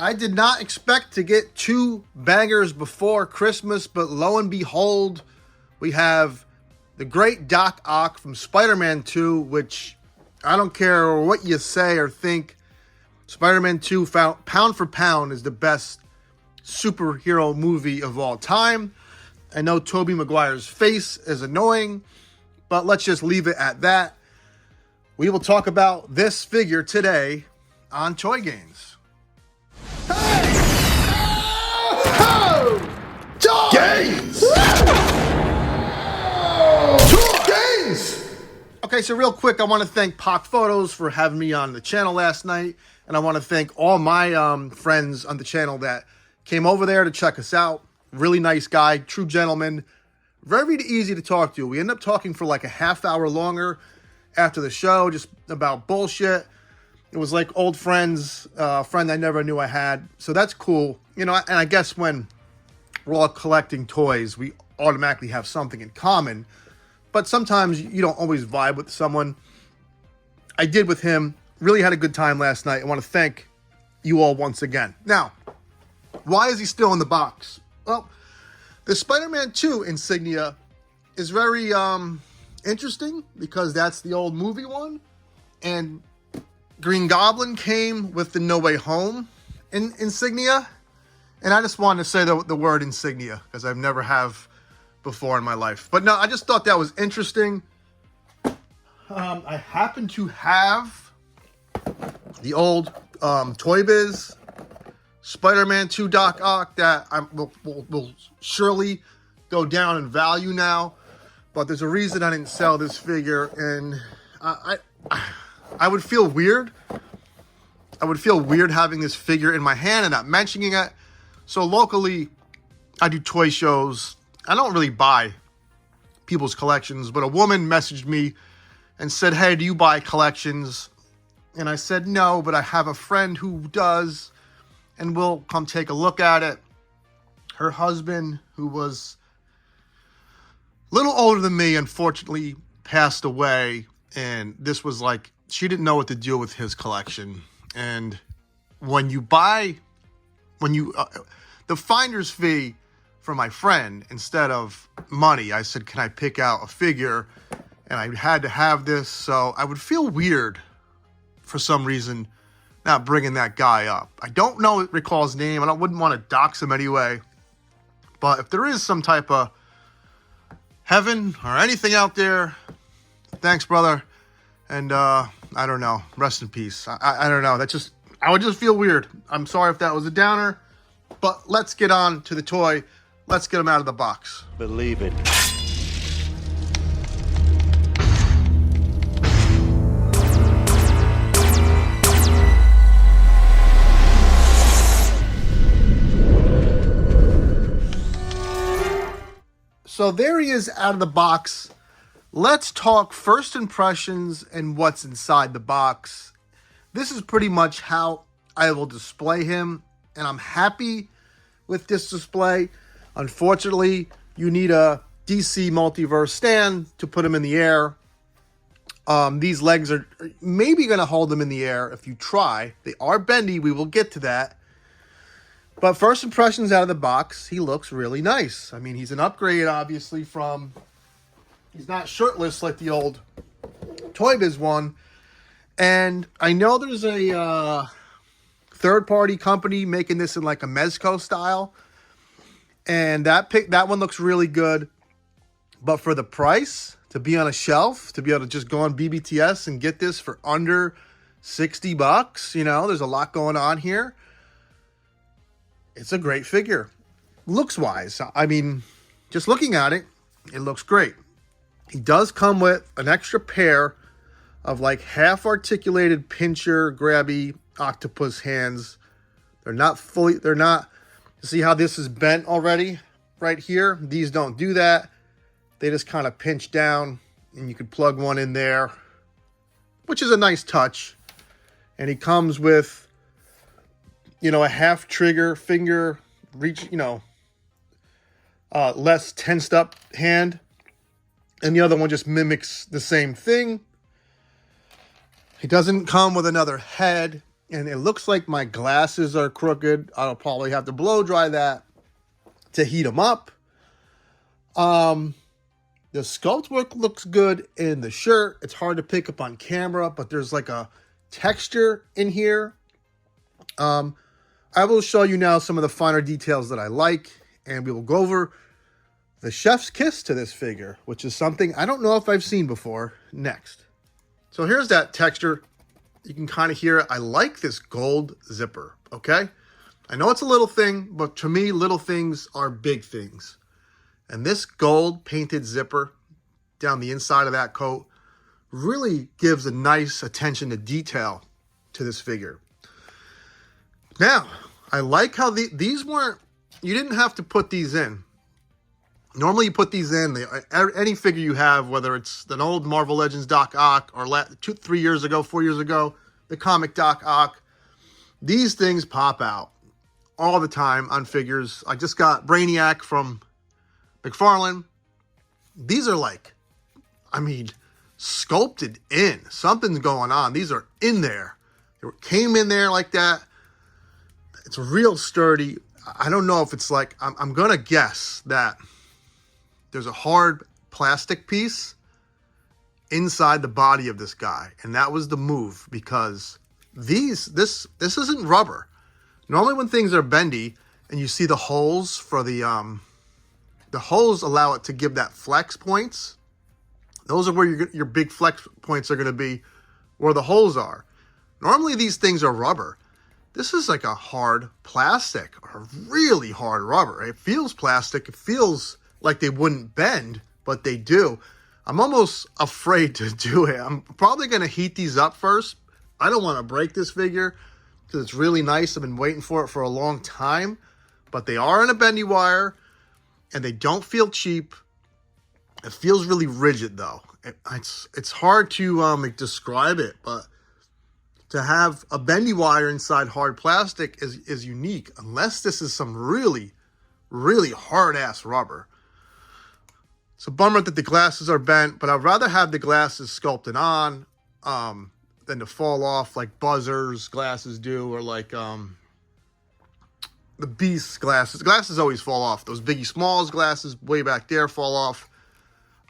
I did not expect to get two bangers before Christmas, but lo and behold, we have the great Doc Ock from Spider-Man 2, which I don't care what you say or think, Spider-Man 2, pound for pound, is the best superhero movie of all time. I know Tobey Maguire's face is annoying, but let's just leave it at that. We will talk about this figure today on Toy Gains. Hey! Oh! Toy Gains! Toy Gains! Okay, so real quick, I want to thank Pock Photos for having me on the channel last night. And I want to thank all my friends on the channel that came over there to check us out. Really nice guy, true gentleman, very easy to talk to. We ended up talking for like a half hour longer after the show, just about bullshit. It was like old friends, a friend I never knew I had. So that's cool. You know, and I guess when we're all collecting toys, we automatically have something in common. But sometimes you don't always vibe with someone. I did with him. Really had a good time last night. I want to thank you all once again. Now, why is he still in the box? Well, the Spider-Man 2 insignia is very interesting because that's the old movie one. And Green Goblin came with the No Way Home insignia. And I just wanted to say the word insignia because I've never have before in my life. But no, I just thought that was interesting. I happen to have the old Toy Biz Spider-Man 2 Doc Ock that will surely go down in value now. But there's a reason I didn't sell this figure, and I would feel weird. I would feel weird having this figure in my hand and not mentioning it. So locally, I do toy shows. I don't really buy people's collections, but a woman messaged me and said, "Hey, do you buy collections?" And I said, "No, but I have a friend who does, and we'll come take a look at it." Her husband, who was a little older than me, unfortunately passed away. And this was like, she didn't know what to do with his collection. And when you buy, the finder's fee for my friend, instead of money, I said, "Can I pick out a figure?" And I had to have this. So I would feel weird for some reason not bringing that guy up. I don't recall his name, and I wouldn't want to dox him anyway. But if there is some type of heaven or anything out there, thanks, brother. And I don't know, rest in peace. I don't know. I would just feel weird. I'm sorry if that was a downer, but let's get on to the toy. Let's get him out of the box. Believe it. So there he is out of the box. Let's talk first impressions and what's inside the box. This is pretty much how I will display him, and I'm happy with this display. Unfortunately, you need a DC Multiverse stand to put him in the air. These legs are maybe going to hold him in the air if you try. They are bendy. We will get to that. But first impressions out of the box, he looks really nice. I mean, he's an upgrade, obviously, from... He's not shirtless like the old Toy Biz one. And I know there's a third-party company making this in like a Mezco style. And that one looks really good. But for the price, to be on a shelf, to be able to just go on BBTS and get this for under $60, you know, there's a lot going on here. It's a great figure. Looks-wise, I mean, just looking at it, it looks great. He does come with an extra pair of like half-articulated pincher, grabby octopus hands. You see how this is bent already right here? These don't do that. They just kind of pinch down, and you can plug one in there, which is a nice touch. And he comes with, you know, a half trigger finger reach, you know, less tensed up hand. And the other one just mimics the same thing. He doesn't come with another head. And it looks like my glasses are crooked. I'll probably have to blow dry that to heat them up. The sculpt work looks good in the shirt. It's hard to pick up on camera, but there's like a texture in here. I will show you now some of the finer details that I like, and we will go over the chef's kiss to this figure, which is something I don't know if I've seen before, next. So here's that texture. You can kind of hear it. I like this gold zipper, okay? I know it's a little thing, but to me, little things are big things. And this gold painted zipper down the inside of that coat really gives a nice attention to detail to this figure. Now, I like how these weren't, you didn't have to put these in. Normally you put these in, any figure you have, whether it's an old Marvel Legends Doc Ock or 4 years ago, the comic Doc Ock, these things pop out all the time on figures. I just got Brainiac from McFarlane. These are like, I mean, sculpted in. Something's going on. These are in there. They came in there like that. It's real sturdy. I don't know if it's like, I'm going to guess that there's a hard plastic piece inside the body of this guy. And that was the move, because this isn't rubber. Normally when things are bendy and you see the holes for the holes allow it to give that flex points. Those are where your big flex points are going to be, where the holes are. Normally these things are rubber. This is like a hard plastic, or really hard rubber. It feels plastic. It feels like they wouldn't bend, but they do. I'm almost afraid to do it. I'm probably going to heat these up first. I don't want to break this figure because it's really nice. I've been waiting for it for a long time, but they are in a bendy wire and they don't feel cheap. It feels really rigid though. It's hard to describe it, but to have a bendy wire inside hard plastic is unique, unless this is some really, really hard-ass rubber. It's a bummer that the glasses are bent, but I'd rather have the glasses sculpted on than to fall off like Buzzer's glasses do, or like the Beast's glasses. Glasses always fall off. Those Biggie Smalls glasses way back there fall off.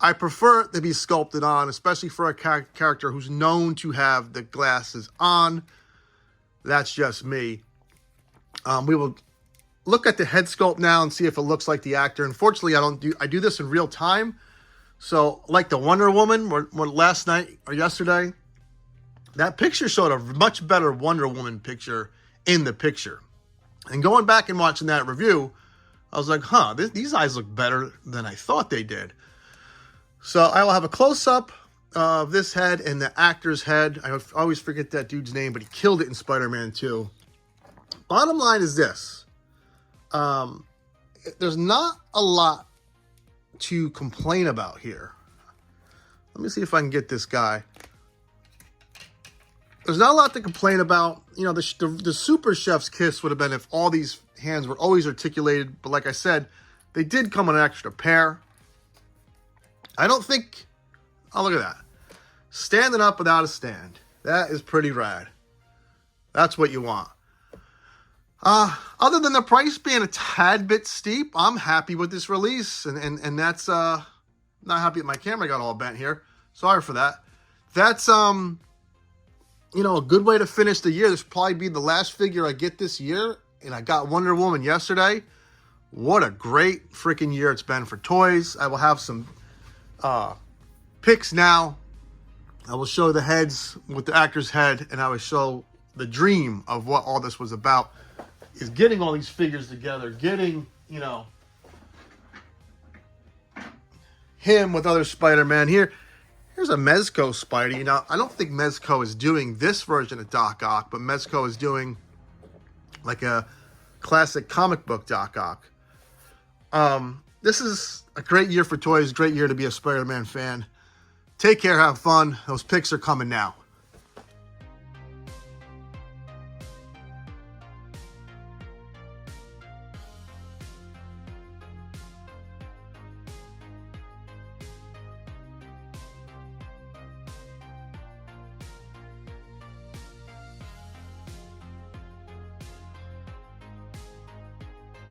I prefer it to be sculpted on, especially for a character who's known to have the glasses on. That's just me. We will look at the head sculpt now and see if it looks like the actor. Unfortunately, I do this in real time. So, like the Wonder Woman, last night or yesterday, that picture showed a much better Wonder Woman picture in the picture. And going back and watching that review, I was like, huh, these eyes look better than I thought they did. So I will have a close-up of this head and the actor's head. I always forget that dude's name, but he killed it in Spider-Man 2. Bottom line is this. There's not a lot to complain about here. Let me see if I can get this guy. There's not a lot to complain about. You know, the Super Chef's kiss would have been if all these hands were always articulated. But like I said, they did come on an extra pair. I don't think... Oh, look at that. Standing up without a stand. That is pretty rad. That's what you want. Other than the price being a tad bit steep, I'm happy with this release. And that's... not happy that my camera got all bent here. Sorry for that. That's, you know, a good way to finish the year. This will probably be the last figure I get this year. And I got Wonder Woman yesterday. What a great freaking year it's been for toys. I will have some... picks now. I will show the heads with the actor's head, and I will show the dream of what all this was about, is getting all these figures together, getting, you know, him with other Spider-Man. Here's a Mezco Spidey. Now, I don't think Mezco is doing this version of Doc Ock, but Mezco is doing like a classic comic book Doc Ock. This is a great year for toys, great year to be a Spider-Man fan. Take care, have fun. Those picks are coming now.